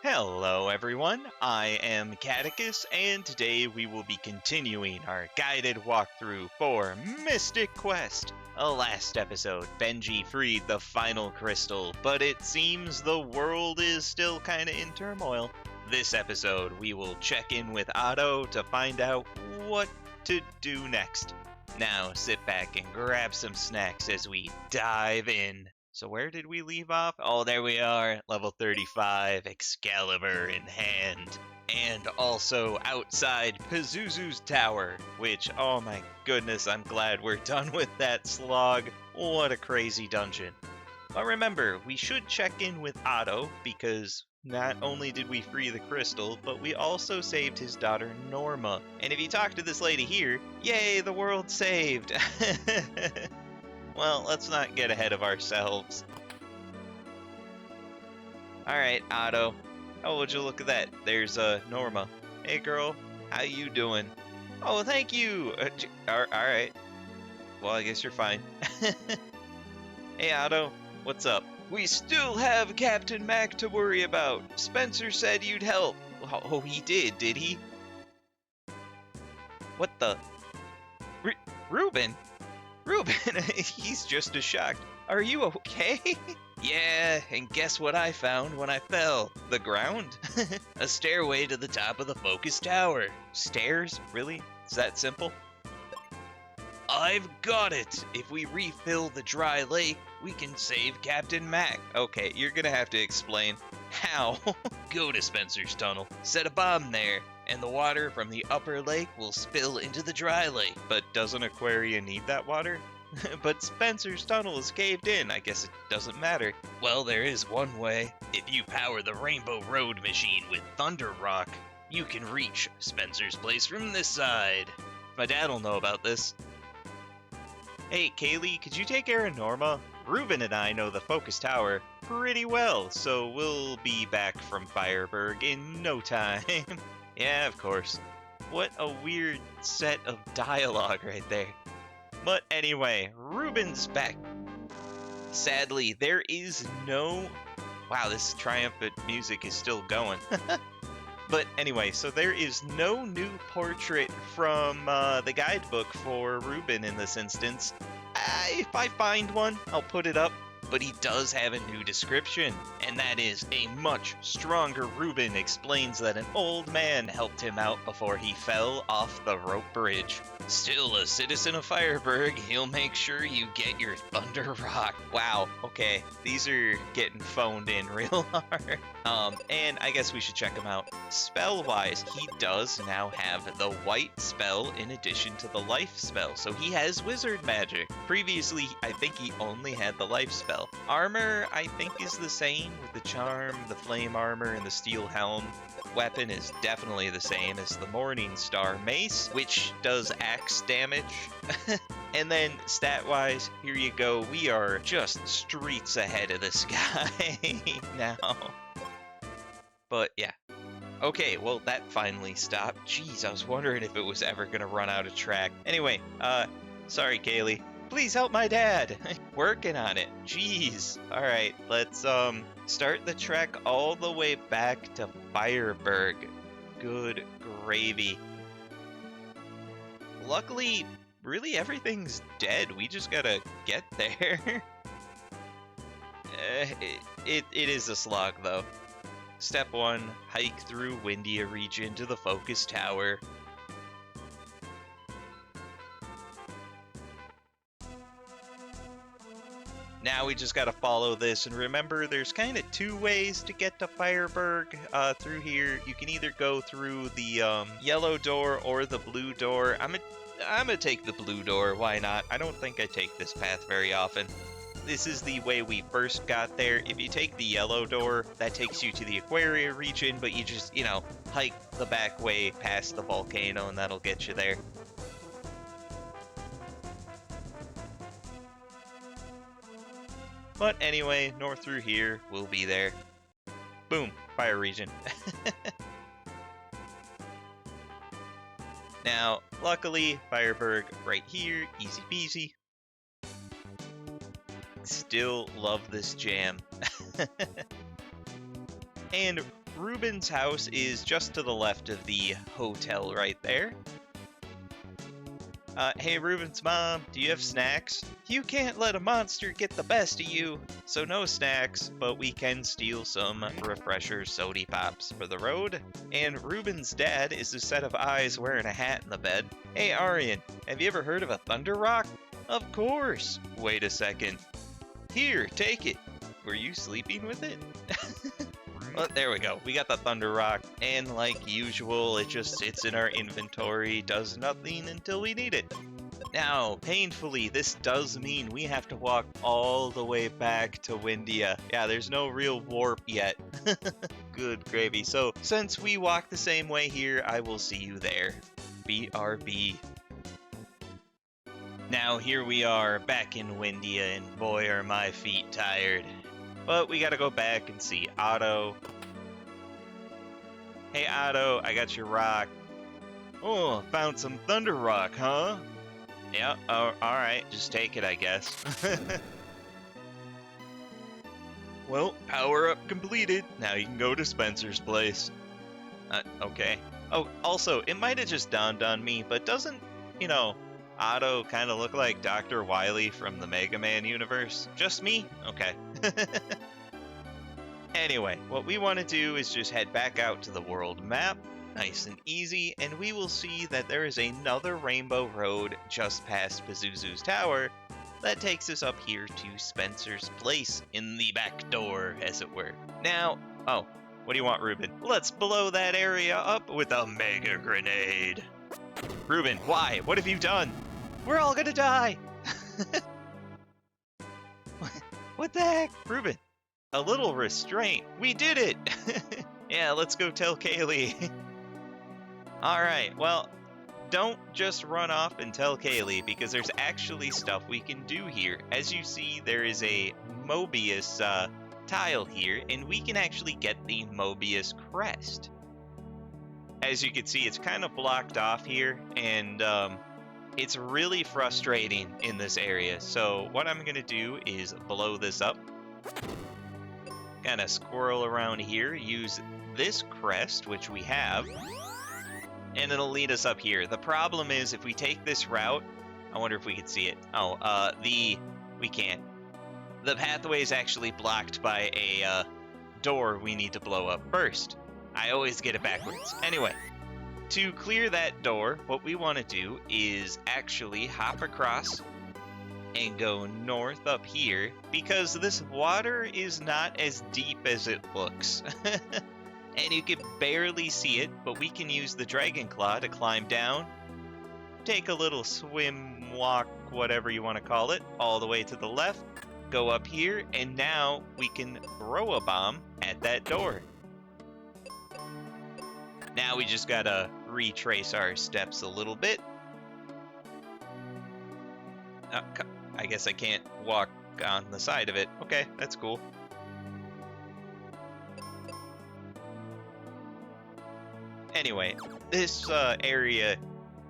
Hello everyone, I am Catechus, and today we will be continuing our guided walkthrough for Mystic Quest. Last episode, Benji freed the final crystal, but it seems the world is still kinda in turmoil. This episode, we will check in with Otto to find out what to do next. Now sit back and grab some snacks as we dive in. So where did we leave off? Oh, there we are, level 35, Excalibur in hand. And also outside Pazuzu's tower, which, oh my goodness, I'm glad we're done with that slog. What a crazy dungeon. But remember, we should check in with Otto, because not only did we free the crystal, but we also saved his daughter Norma. And if you talk to this lady here, yay, the world's saved! Well, let's not get ahead of ourselves. Alright, Otto. Oh, would you look at that? There's Norma. Hey, girl. How you doing? Oh, thank you! Alright. Well, I guess you're fine. Hey, Otto. What's up? We still have Captain Mac to worry about. Spencer said you'd help. Oh, he did he? What the? Reuben? Reuben, he's just as shocked. Are you okay? Yeah, and guess what I found when I fell? The ground? A stairway to the top of the focus tower. Stairs? Really? It's that simple? I've got it! If we refill the dry lake, we can save Captain Mac. Okay, you're gonna have to explain. How? Go to Spencer's tunnel, set a bomb there, and the water from the upper lake will spill into the dry lake. But doesn't Aquaria need that water? But Spencer's tunnel is caved in. I guess it doesn't matter. Well, there is one way. If you power the Rainbow Road machine with Thunder Rock, you can reach Spencer's place from this side. My dad'll know about this. Hey, Kaylee, could you take care of Norma? Reuben and I know the Focus Tower pretty well, so we'll be back from Fireburg in no time. Yeah, of course. What a weird set of dialogue right there. But anyway, Reuben's back. Sadly, there is no... Wow, this triumphant music is still going. But anyway, so there is no new portrait from the guidebook for Reuben in this instance. If I find one, I'll put it up. But he does have a new description, and that is a much stronger Reuben explains that an old man helped him out before he fell off the rope bridge. Still a citizen of Fireburg, he'll make sure you get your Thunder Rock. Wow, okay, these are getting phoned in real hard. And I guess we should check him out. Spell-wise, he does now have the white spell in addition to the life spell, so he has wizard magic. Previously, I think he only had the life spell. Armor, I think, is the same with the charm, the flame armor, and the steel helm. Weapon is definitely the same as the Morning Star mace, which does axe damage. And then stat-wise, here you go, we are just streets ahead of this guy now. But yeah. Okay, well that finally stopped. Jeez, I was wondering if it was ever gonna run out of track. Anyway, sorry Kaylee. Please help my dad. Working on it. Jeez. Alright, let's start the trek all the way back to Fireburg. Good gravy. Luckily, really everything's dead. We just gotta get there. It is a slog though. Step 1, hike through Windia region to the Focus Tower. Now we just gotta follow this, and remember there's kind of two ways to get to Fireburg through here. You can either go through the yellow door or the blue door. I'm gonna take the blue door, why not? I don't think I take this path very often. This is the way we first got there. If you take the yellow door, that takes you to the Aquaria region, but you just, you know, hike the back way past the volcano and that'll get you there. But anyway, north through here, we'll be there. Boom, fire region. Now, luckily, Fireburg right here, easy peasy. Still love this jam. And Ruben's house is just to the left of the hotel right there. Hey Ruben's mom, do you have snacks? You can't let a monster get the best of you, so no snacks, but we can steal some refresher sody pops for the road. And Ruben's dad is a set of eyes wearing a hat in the bed. Hey Aryan, have you ever heard of a thunder rock? Of course. Wait a second. Here, take it. Were you sleeping with it? Well, there we go. We got the Thunder Rock, and like usual, it just sits in our inventory, does nothing until we need it. Now, painfully, this does mean we have to walk all the way back to Windia. Yeah, there's no real warp yet. Good gravy. So, since we walk the same way here, I will see you there. BRB. Now, here we are, back in Windia, and boy, are my feet tired. But we gotta go back and see Otto. Hey Otto, I got your rock. Oh, found some thunder rock, huh? Yeah, alright, just take it, I guess. Well, power up completed. Now you can go to Spencer's place. Okay. Oh, also, it might have just dawned on me, but doesn't, Otto kind of look like Dr. Wily from the Mega Man universe? Just me? Okay. Anyway, what we want to do is just head back out to the world map, nice and easy, and we will see that there is another rainbow road just past Pazuzu's tower that takes us up here to Spencer's place, in the back door, as it were. Now, oh, what do you want, Ruben? Let's blow that area up with a mega grenade. Ruben, why? What have you done? We're all gonna die! What the heck? Ruben, a little restraint. We did it! Yeah, let's go tell Kaylee. Alright, well, don't just run off and tell Kaylee, because there's actually stuff we can do here. As you see, there is a Mobius tile here, and we can actually get the Mobius Crest. As you can see, it's kind of blocked off here, and it's really frustrating in this area. So what I'm going to do is blow this up. Kind of squirrel around here, use this crest, which we have, and it'll lead us up here. The problem is, if we take this route, I wonder if we can see it. Oh, we can't. The pathway is actually blocked by a door we need to blow up first. I always get it backwards. Anyway, to clear that door, what we want to do is actually hop across and go north up here, because this water is not as deep as it looks. And you can barely see it, but we can use the Dragon Claw to climb down, take a little swim, walk, whatever you want to call it, all the way to the left, go up here, and now we can throw a bomb at that door. Now we just gotta retrace our steps a little bit. I guess I can't walk on the side of it. Okay, that's cool. Anyway, this area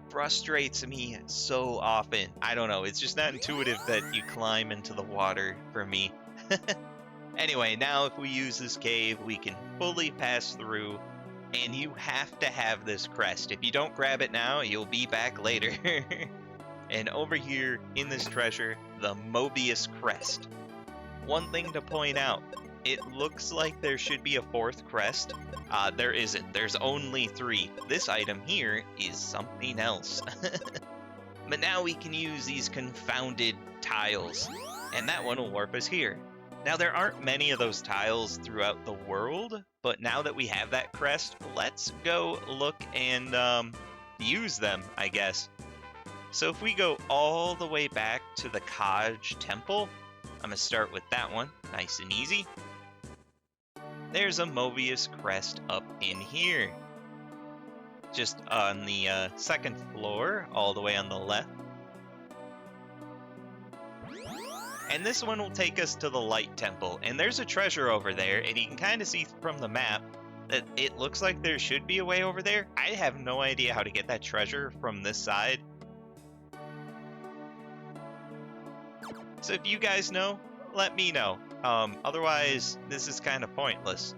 frustrates me so often. I don't know, it's just not intuitive that you climb into the water for me. Anyway, now if we use this cave, we can fully pass through, and you have to have this crest. If you don't grab it now, you'll be back later. And over here in this treasure, the Mobius Crest. One thing to point out, it looks like there should be a fourth crest. There isn't. There's only 3. This item here is something else. But now we can use these confounded tiles, and that one will warp us here. Now, there aren't many of those tiles throughout the world, but now that we have that crest, let's go look and use them, I guess. So if we go all the way back to the Kaj Temple, I'm going to start with that one, nice and easy. There's a Mobius Crest up in here. Just on the second floor, all the way on the left. And this one will take us to the Light Temple. And there's a treasure over there, and you can kind of see from the map that it looks like there should be a way over there. I have no idea how to get that treasure from this side. So if you guys know, let me know. Otherwise, this is kind of pointless.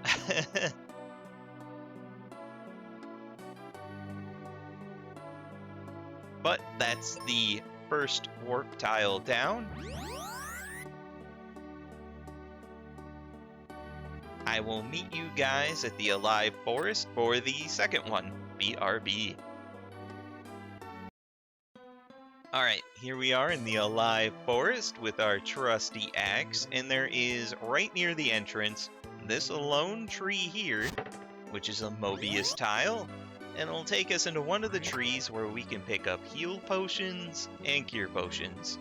but that's the first warp tile down. I will meet you guys at the Alive Forest for the second one, BRB. Alright, here we are in the Alive Forest with our trusty axe, and there is, right near the entrance, this lone tree here, which is a Mobius tile, and it'll take us into one of the trees where we can pick up heal potions and cure potions.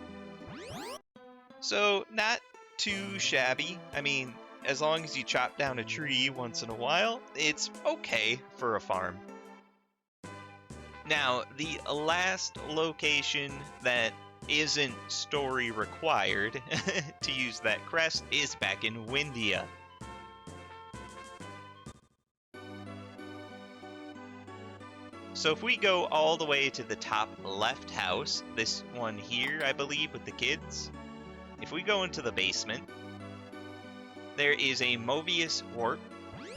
So, not too shabby. I mean, as long as you chop down a tree once in a while, it's okay for a farm. Now, the last location that isn't story required to use that crest is back in Windia. So if we go all the way to the top left house, this one here, I believe, with the kids, if we go into the basement, there is a Mobius warp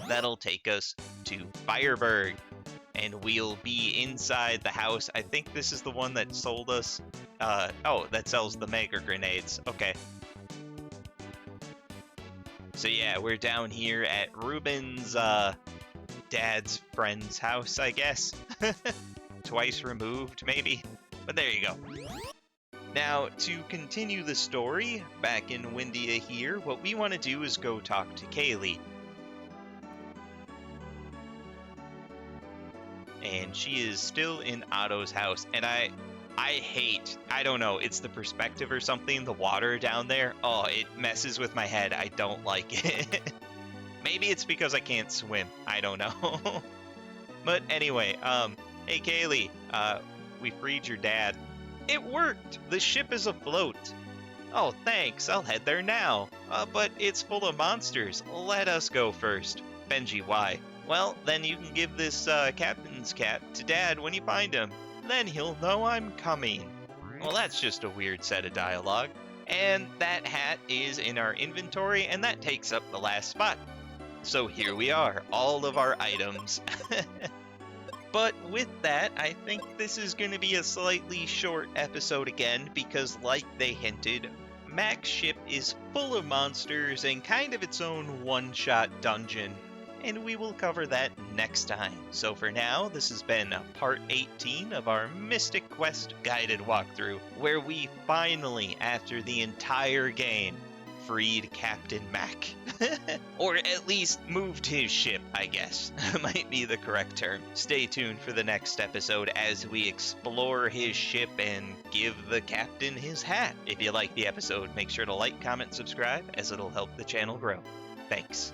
that'll take us to Fireburg. And we'll be inside the house. I think this is the one that sold us... oh, that sells the mega grenades. Okay. So yeah, we're down here at Ruben's, dad's friend's house, I guess. Twice removed, maybe. But there you go. Now, to continue the story, back in Windia here, what we want to do is go talk to Kaylee. And she is still in Otto's house, and I hate, I don't know, it's the perspective or something, the water down there. Oh, it messes with my head. I don't like it. Maybe it's because I can't swim. I don't know. But anyway, hey Kaylee, we freed your dad. It worked! The ship is afloat. Oh, thanks, I'll head there now. But it's full of monsters. Let us go first. Benji, why? Well, then you can give this captain's cap to Dad when you find him. Then he'll know I'm coming. Well, that's just a weird set of dialogue. And that hat is in our inventory, and that takes up the last spot. So here we are, all of our items. But with that, I think this is going to be a slightly short episode again, because like they hinted, Mac's ship is full of monsters and kind of its own one-shot dungeon. And we will cover that next time. So for now, this has been part 18 of our Mystic Quest guided walkthrough, where we finally, after the entire game, freed Captain Mac. Or at least moved his ship, I guess. Might be the correct term. Stay tuned for the next episode as we explore his ship and give the captain his hat. If you like the episode, make sure to like, comment, subscribe, as it'll help the channel grow. Thanks.